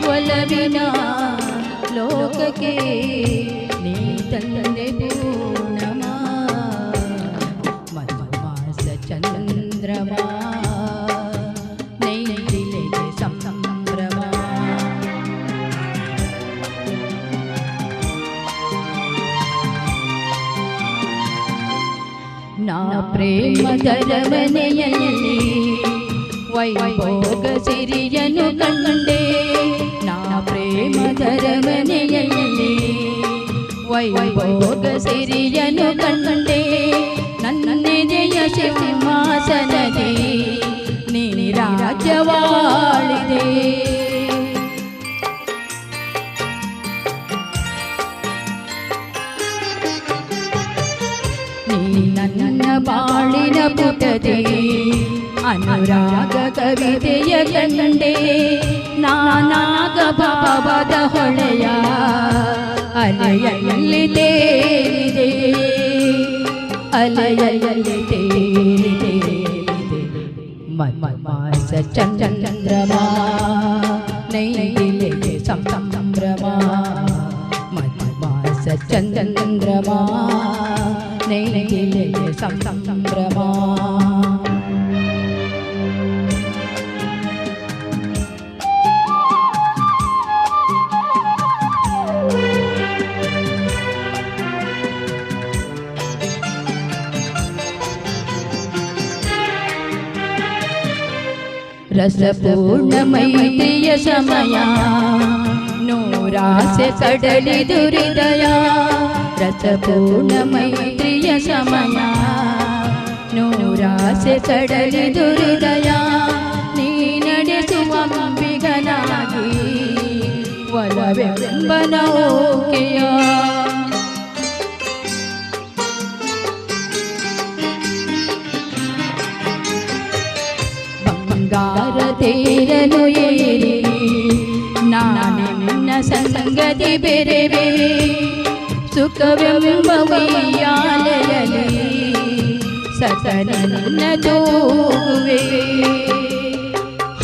ಒಲವಿನ ಲೋಕಕ್ಕೆ ನೀ ತಂದೆ ಪೂರ್ಣಮ ಮಧುಮಾಸ ಚಂದ್ರಮ ನೈದಿಲೆಗೆ ಸಂಭ್ರಮ ನಾ ಪ್ರೇಮದ ಮನೆಯಲ್ಲಿ ವೈಭೋಗ ಸಿರಿಯನು ಕಂಡೆ ನಾ ಪ್ರೇಮದ ಮನೆಯಲ್ಲಿ ವೈಭೋಗ ಸಿರಿಯನು ಕಂಡೆ ನನ್ನೆದೆಯ ಸಿಂಹಾಸನದಿ ನೀ ರಾಜ್ಯವಾಳಿದೆ ನೀ ನನ್ನ ಬಾಳಿನ ಪುಟದೆ ಅನುರಾಗ ಕವಿತೆಯ ಕಂಡೆ ನಾನಾಗ ಭಾವದ ಹೊಳೆಯ ಅಲೆಯಲ್ಲಿ ತೇಲಿದೆ ಅಲೆಯಲ್ಲಿ ತೇಲಿದೆ ಮಧುಮಾಸ ಚಂದ್ರಮ ನೈದಿಲೆಗೆ ಸಂಭ್ರಮ ಮಧುಮಾಸ ಚಂದ್ರಮ ನೈದಿಲೆಗೆ ಸಂಭ್ರಮ ರಸಪೂರ್ಣ ಮೈತ್ರಿಯ ಸಮಯ ನೂರಾಸೆ ಕಡಲಿದು ಹೃದಯ ರಸಪೂರ್ಣ ಮೈತ್ರಿಯ ಸಮಯ ನೂರಾಸೆ ಕಡಲಿದು ಹೃದಯ ನೀ ನಡೆಸುವ ಅಂಬಿಗನಾಗಿ ಒಲವೆಂಬನ ಓಕೆಯ ಬಂಗಾರ ತೇರಲು ಏರಿ ನಾನಿನ್ನ ಸಂಗತಿ ಬೆರೆವೆ ಸುಖವೆಂಬ ಉಯ್ಯಾಲೆಯಲ್ಲಿ ಸತನಿನ್ನ ತೂಗುವೆ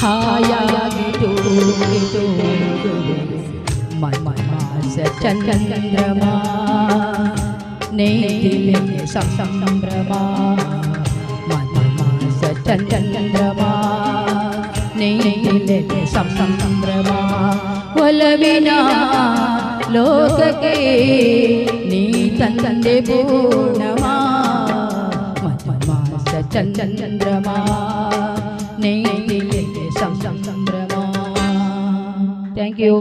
ಹಾಯಾಗಿ ತೂಗಿತು ಮಧುಮಾಸ ಚಂದ್ರಮ ನೈದಿಲೆಗೆ ಸಂಭ್ರಮ ಮಧುಮಾಸ ಚಂದ್ರಮ ನೈದಿಲೆಗೆ ಸಂಭ್ರಮ ಒಲವಿನ ಲೋಕಕ್ಕೆ ನೀ ತಂದೆ ಪೂರ್ಣಮ ಮಧುಮಾಸ ಚಂದ್ರಮ ನೈದಿಲೆಗೆ ಸಂಭ್ರಮ. Thank you.